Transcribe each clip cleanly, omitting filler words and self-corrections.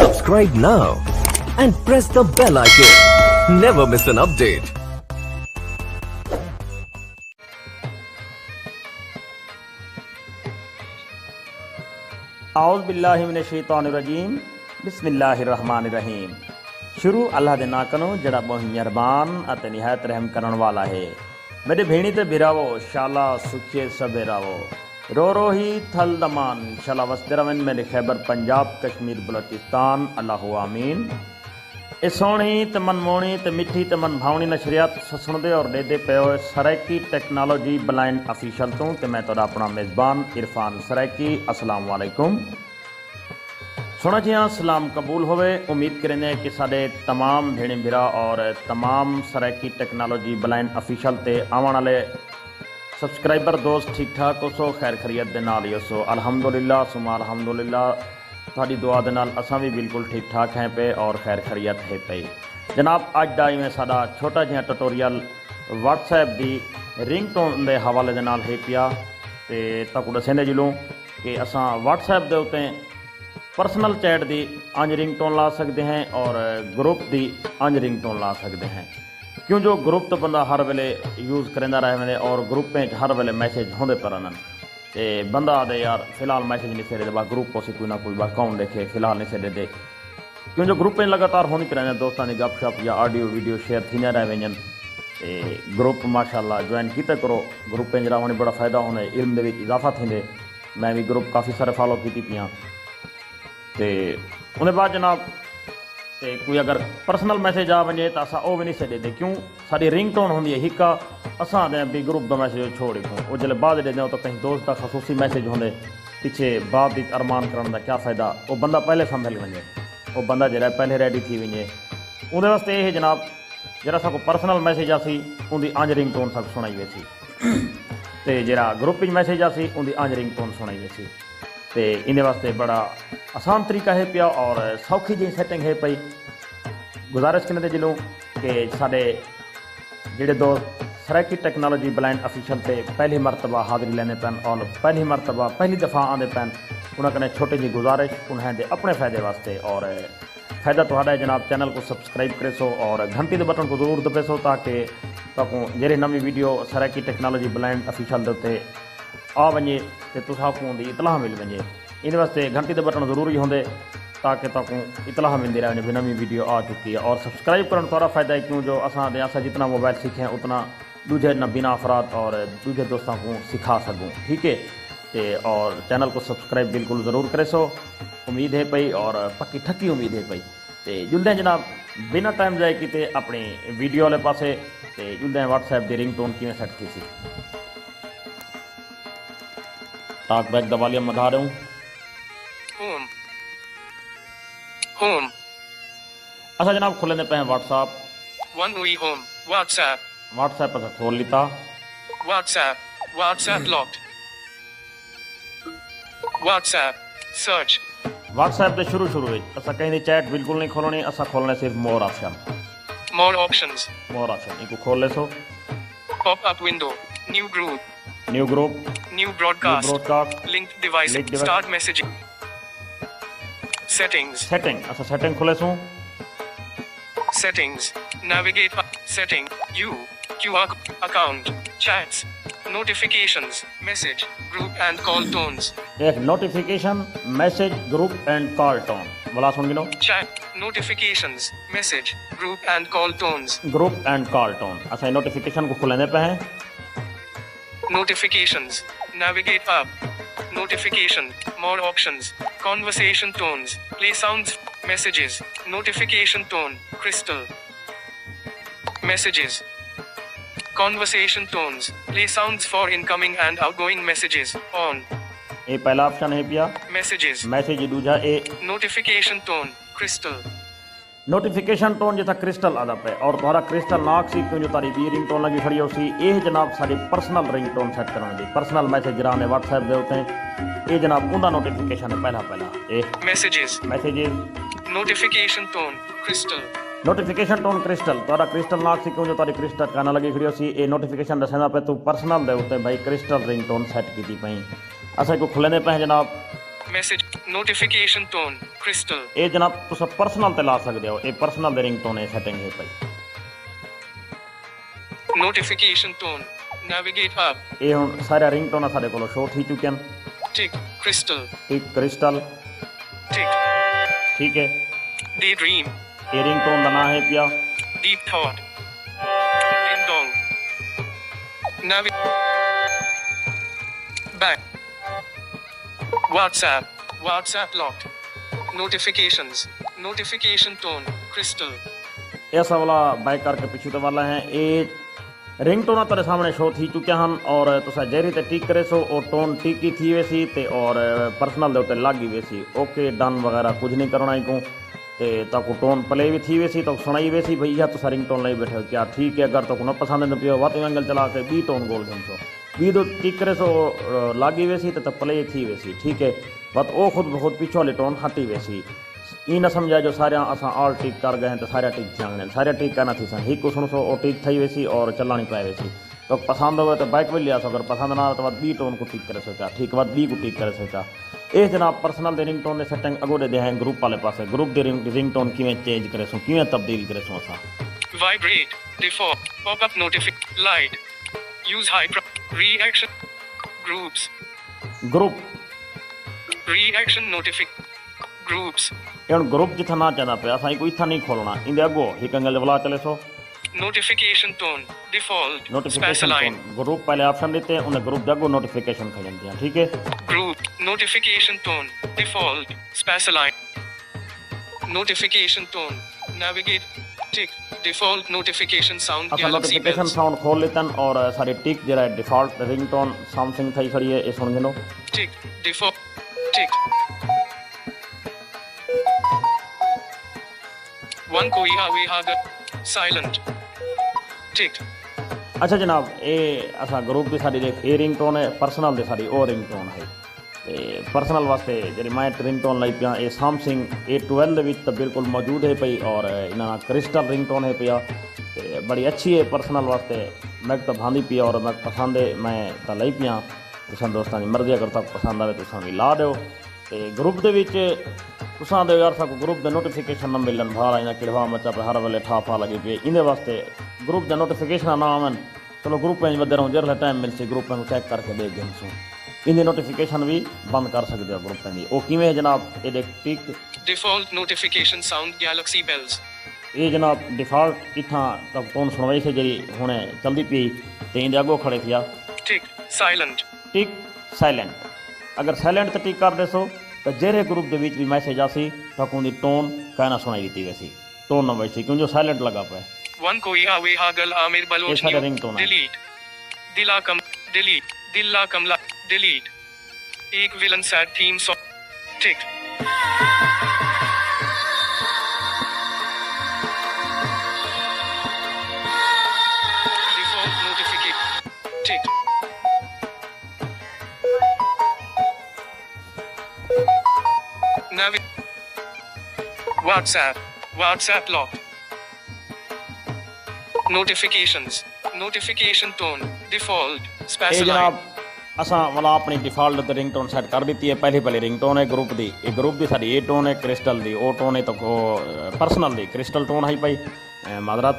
Subscribe now and press the bell icon. Never miss an update. आउज़ बिल्लाहि मिनश शैतानिर रजीम बिस्मिल्लाहिर्रहमानिर्रहीम। शुरू अल्लाह दे नां कनो जड़ा बहुत मेहरबान अते निहायत रहम करन वाला है। मेरे भेणी ते बिरावो शाला सुखिए सबे रावो रो रो ही थल दमान शाला वसते रवन मेरे खैबर पंजाब कश्मीर बलोचिस्तान अल्लाहु आमीन। ए सोहणी ते मनमोहणी ते मिठी ते मन भावनी नशरियात सुणदे और देदे पियो सराइकी टैक्नोलॉजी ब्लाइंड ऑफिशियल तो ते मैं तुहाडा अपना मेज़बान इरफान सराइकी। अस्सलाम वालेकुम। सुना जी हाँ सलाम कबूल होवे। उम्मीद करेंगे कि साडे तमाम भेणे भिरा और तमाम सराइकी टैक्नोलॉजी ब्लाइंड ऑफिशियल ते आवन वाले सबसक्राइबर दोस्त ठीक ठाक हो सो, खैर खरीयत दे नाल ही सो। अल्हम्दुलिल्लाह सुमा अल्हम्दुलिल्लाह तुहाडी दुआ दे नाल असां भी बिल्कुल ठीक ठाक हैं पे और खैर खरीयत है पे। जनाब अज दा इवें साडा छोटा जिहा ट्यूटोरियल व्हाट्सएप दी रिंगटोन दे हवाले दे नाल है पिया ते ताकू दसेंदे जिलूं कि असां व्हाट्सएप दे उत्ते पर्सनल चैट दी अंज रिंगटोन ला सकते हैं और ग्रुप दी अंज रिंगटोन ला सकते हैं। क्यों जो ग्रुप तो बंदा हर वेले यूज़ करेंदा रहे और ग्रुपें हर वेले मैसेज होंदे पर ते बंदा आदे यार फिलहाल मैसेज नहीं से दे बा ग्रुप को कोई ना कोई अकाउंट देखे फिलहाल नहीं से दे। क्यों जो ग्रुपें लगातार होनी पर दोस्तों की गपशप या ऑडियो वीडियो शेयर थी रह वजन ग्रुप माशाल्लाह ज्वाइन किते करो। ग्रुपें जरा होने बड़ा फ़ायदा होने इल्म दे इजाफा थींदे। मैं भी ग्रुप काफ़ी सारे फॉलो की पियाँ ते उन्हें बाद जनाब ते कोई अगर पर्सनल मैसेज आ वजे तो असा वो भी नहीं से दे। क्यों साड़ी रिंगटोन होंगी है हिक्का असा भी ग्रुप का मैसेज छोड़ वो जल्द बाद दे तो कहीं दोस्त का खसूसी मैसेज होंगे पिछे बाद अरमान करने का क्या फ़ायदा। वो बंदा पहले संभल वजे वो बंदा जरा पहले रेडी थी वजे उहदे वास्ते ये जनाब जरा साको पर्सनल मैसेज आसी उनकी अंज रिंगटोन सब सुनाई वैसी तो जरा ग्रुप मैसेज आसी उनकी अंज रिंगटोन सुनाई वैसी तो इन वास्ते बड़ा आसान तरीका है पिया और सौखी जी सैटिंग है पई। गुजारिश करने जिलों कि साढ़े जेडे दोस्त सराइकी टैक्नोलॉजी ब्लाइंड ऑफिशियल से पहली मरतबा हाज़िरी लेने पैन और पहली मरतबा पहली दफ़ा आते पैन उन्होंने छोटी जी गुजारिश उन्हें दे अपने फ़ायदे वास्ते और फ़ायदा तो है जनाब चैनल को सब्सक्राइब करे सो और घंटी के बटन को जरूर दबे सो ताकि तको जेरी नवी video Saraiki technology blind official के आ वजे तो तुसां दी इतलाह मिल वजे। इन वास्ते घंटी के बटन जरूरी होंगे ताकि तको इतलाह मिलती रहे भी नवी वीडियो आ चुकी है। और सब्सक्राइब करने थोड़ा फ़ायदा है क्यों जो असा जितना मोबाइल सीखें उतना दूजे नबीना अफराद और दूजे दोस्तों को सिखा सकूँ। ठीक है तो और चैनल को सब्सक्राइब बिल्कुल ज़रूर करे सो उम्मीद है पई और पक्की ठक्की उम्मीद है पई। तो जुलते हैं जनाब बिना टाइम जाए किते अपनी वीडियो वाले पासे तो जुलते हैं व्हाट्सएप की रिंगटोन किवें सेट की सी। टॉकबैक दा वॉल्यूम बढ़ा रहा हूँ। होम अच्छा जनाब खोलेंदे पे हैं व्हाट्सएप वन वी होम व्हाट्सएप असा खोल लिता। WhatsApp locked WhatsApp search WhatsApp के शुरू में असा कहीं चैट बिल्कुल नहीं खोलनी असा खोलने सिर्फ मोर ऑप्शन इनको खोल ले सो। Pop up window new group new broadcast link device start messaging setting अच्छा सेटिंग खोले सो। Settings navigate setting QR account chats notifications message group and call tones एक notification message group and call tone बोला सुन गिनो chat notifications message group and call tones group and call tone. अच्छा notification को खोलने पे हैं notifications navigate up notification more options conversation tones play sounds messages notification tone crystal messages conversation tones play sounds for incoming and outgoing messages on ये पहला option है पिया messages message दूजा ए notification tone crystal notification tone जिथा crystal आदा पे और तुम्हारा क्रिस्टल नाक सी क्यों जो तारी भी रिंगटोन लगी खड़ी हो सी ये जनाब सारी पर्सनल रिंगटोन सेट करने दी पर्सनल मैसेज जरा ने व्हाट्सएप दे होते हैं ये जनाब उनका नोटिफिकेशन है पहला ए मैसेजेस नोटिफिकेशन टोन क्रिस्टल तुम्हारा क्रिस्टल नाक सी क्यों जो तारी क्रिस्टल कहना लगी खड़ी हो सी ये नोटिफिकेशन दसेंदा पे तू पर्सनल दे होते भाई क्रिस्टल रिंगटोन सेट की पई असा को खुलेंदे पे जनाब message, notification tone, crystal, ਇਹ ਜਨਾਬ ਤੁਸੀਂ ਪਰਸਨਲ ਤੇ ਲਾ ਸਕਦੇ ਹੋ, ਇਹ ਪਰਸਨਲ ਦੇ ਰਿੰਗਟੋਨ ਇਹ ਸੈਟਿੰਗ ਹੈ ਭਾਈ। notification tone, navigate up, ਇਹ ਹੁਣ ਸਾਰੇ ਰਿੰਗਟੋਨ ਸਾਡੇ ਕੋਲ ਸ਼ੋ ਥੀ ਚੁੱਕੇ ਹਨ। tick, crystal, ਇੱਕ ਕ੍ਰਿਸਟਲ, tick, ਠੀਕ ਹੈ। daydream, ਇਹ ਰਿੰਗਟੋਨ ਦਾ ਨਾਮ ਹੈ ਪਿਆ deep thought, ding dong, back, WhatsApp, WhatsApp locked, notifications, notification tone, crystal, ਇਸ ਵਾਲਾ ਬਾਈਕ ਕਰਕੇ ਪਿੱਛੇ ਤੋਂ ਵਾਲਾ ਹੈ। ਇਹ ਰਿੰਗਟੋਨਾਂ ਤੁਹਾਡੇ ਸਾਹਮਣੇ ਸ਼ੋ ਥੀ ਚੁੱਕਿਆ ਹਨ ਔਰ ਤੁਸੀਂ ਜਿਹੜੀ ਤੇ ਟਿਕ ਕਰੇ ਸੋ ਉਹ ਟੋਨ ਟਿਕੀ ਥੀ ਵੇ ਸੀ ਤੇ ਔਰ ਪਰਸਨਲ ਦੇ ਉੱਤੇ ਲੱਗ ਗਈ ਵੇ ਸੀ। ओके डन वगैरह कुछ नहीं करना को ਤੇ ਤਾਕੂ ਟੋਨ ਪਲੇ ਵੀ ਥੀ ਵੇ ਸੀ ਤਾਂ ਸੁਣਾਈ ਵੇ ਸੀ ਭਈਆ ਤੁਸੀਂ ਰਿੰਗਟੋਨ ਲਈ ਬੈਠੇ ਹੋ ਕਿਆ ਠੀਕ ਹੈ। ਅਗਰ ਤੁਹਾਨੂੰ ਪਸੰਦ ਨਹੀਂ ਪਿਆ ਵਾਤੇ ਐਂਗਲ ਚਲਾ ਕੇ 20 ਟੋਨ ਗੋਲ ਸੋ 20 ਦੋ ਟਿਕ करे सो लागी वे सी तो प्ले थी वे सी ठीक है। बट वो खुद बहुत पीछे वाली टोन हटी वे सी। ये ना समझा जो सारे असा ऑल टिक कर गए हैं तो सारे टिक जाने सारे टिक करना थी सन एक सुन सो वो टिक थी वे सी और चलना नहीं पाए वे सी। तो पसंद हो तो बाइक भी लिया सो अगर पसंद ना तो बाद 20 टोन को टिक करे सोचा ठीक बाद 20 को टिक करे सोचा। ये जनाब पर्सनल दे रिंगटोन दे सेटिंग अगो दे हैं ग्रुप वाले पास ग्रुप दे रिंगटोन किवें चेंज करे सो किवें तब्दील करे सो असा। vibrate, default, pop-up notification, light, use reaction, groups, group reaction groups, ये हुण ग्रुप जिथा ना चाहता पे असां कोई इथा नहीं खोलना इंदे अगो एक एंगल वाला चले सो notification tone, default, notification special, group पहले ऑप्शन देते हैं उन्हें ग्रुप दे अगो नोटिफिकेशन खा जाती हैं ठीक है। group, notification tone, default, special, notification tone, navigate, tick, default notification sound, असां galaxy नोटिफिकेशन bells, साउंड खोल लेते हैं और सारी टिक जरा डिफॉल्ट रिंगटोन समथिंग थी खड़ी है ये सुन गिनो tick, default, tick, one koi hawe haga, silent, tick, अच्छा जनाब ये असा ग्रुप की साड़ी देख ये रिंगटोन है पर्सनल दे साड़ी और रिंगटोन है ते पर्सनल वास्ते जी मैं रिंगटोन लाई पिया ये सैमसंग A12 तो बिल्कुल मौजूद है पई और इन्होंने क्रिस्टल रिंगटोन है पिया ते बड़ी अच्छी है पर्सनल वास्ते मैं तो भांदी पिया और मैं पसंद है मैं तो लाई पिया तुम दोस्तों की मर्जी अगर तक पसंद आए तुम भी ला दो ते ग्रुप दे विच तुसां दे यार साकू ग्रुप दे नोटिफिकेशन न मिलन भार आइना किड़वा मचा पे हर वेले ठाफा लगी पे इंदे वास्ते ग्रुप दे नोटिफिकेशन ना आवन चलो ग्रुप में वधे रहूं जरले टाइम मिलसे ग्रुप में चेक करके देख गए इंदे नोटिफिकेशन भी बंद कर सकते हो ग्रुप में वो किवें है जनाब ये देख टिक default notification sound, galaxy bells, ये जनाब डिफॉल्ट इतना तक टोन सुनवाई से जी हुणे चलती पी तो इंदे अगो खड़े थिया tick, silent, टिक साइलेंट अगर साइलेंट तो टिक कर देसो तो जेरे ग्रुप के बीच भी मैसेज आसी तो उनकी टोन कहना सुनाई दी वैसी टोन न वैसी क्यों जो साइलेंट लगा पाए one koi hawe hagal amir ये baloch सारे new, रिंगटोन है delete, dila kam, delete, dilla kamla, delete, ek villain sad theme song, tick, default notification, tick, WhatsApp, WhatsApp locked, notifications, notification tone, default, ये special, जनाब असा वाला अपनी default ringtone set कर दी है पहली रिंगटोन है ग्रुप की ये ग्रुप की साड़ी ये टोन है क्रिस्टल की वो टोन है तो पर्सनल की क्रिस्टल टोन है भाई मादरत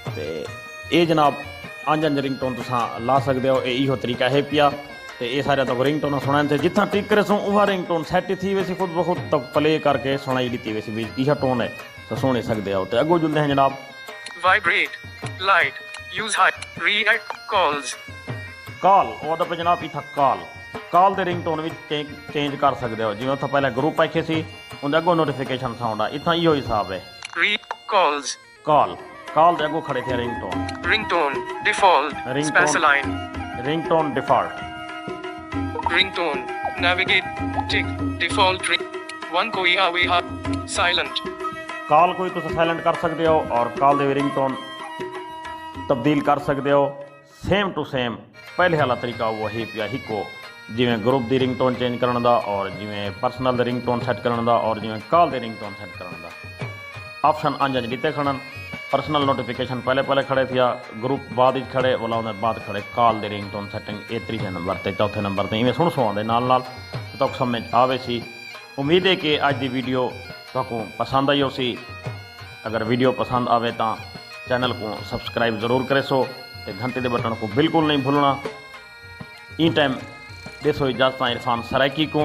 तो ये जनाब अंज अंज रिंगटोन तुसा ला सकते हो इहो तरीका है पिया तो ये सारे तो रिंगटोन सुना थे जितना टिक करे सो वह रिंगटोन सेट थी वैसे खुद ब खुद तक प्ले करके सुनाई दी वैसे भी इहा टोन है तो सुन सकते हो तो अगो जुलते हैं जनाब vibrate, light, use high, react, calls, call वो पे जनाब इतना कॉल के रिंगटोन भी चेंज कर सकते हो जिवें उत्थे पहले ग्रुप आखे सी उनके अगो नोटिफिकेशन साउंड है इतना इहो हिसाब है calls, कॉल के अगो खड़े थे ringtone ringtone, default, Ringtone. special, ringtone default ringtone, navigate, tick, default, one koi hawe ha, silent, call कोई तुम साइलेंट कर सकते हो और कॉल के रिंगटोन तब्दील कर सकते हो सेम टू सेम पहले वाला तरीका वही पिया हिको जिमें ग्रुप की रिंगटोन चेंज करने का और जिमें पर्सनल के रिंगटोन सैट करने का और जिमें कॉल के रिंगटोन सैट करने का ऑप्शन अंज अंज दिते खड़न पर्सनल नोटिफिकेशन पहले खड़े थिया ग्रुप बाद ही खड़े वाला उन्हें बाद खड़े कॉल के रिंगटोन सैटिंग ये तीसरे नंबर पर चौथे नंबर पर इवें सुन सो आते नाल तो समझ आवे सी। उम्मीद है कि अज की वीडियो तो पसंद आई हो सी। अगर वीडियो पसंद आवे तो चैनल को सब्सक्राइब ज़रूर करे सो, ते घंटे के बटन को बिल्कुल नहीं भूलना। ई टाइम देसो इजाज़त इरफान सराइकी को।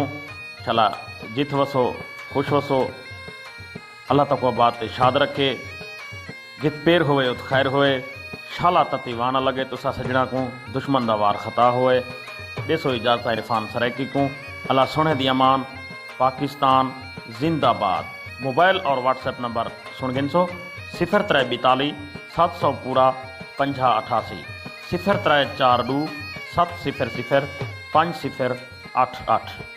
चला जित वसो खुश वसो, अल्लाह तक बात शाद रखे। जित पेर होए उत खैर होए, शाला तती वाना लगे तुसा सजना को, दुश्मन दा वार खता होए। देसो इजाज़त इरफान सराइकी को। अल्लाह सुने दी अमान। पाकिस्तान जिंदाबाद। मोबाइल और व्हाट्सएप नंबर सुन गिन सो 0342 700 पूरा 5088 0342 700 5088।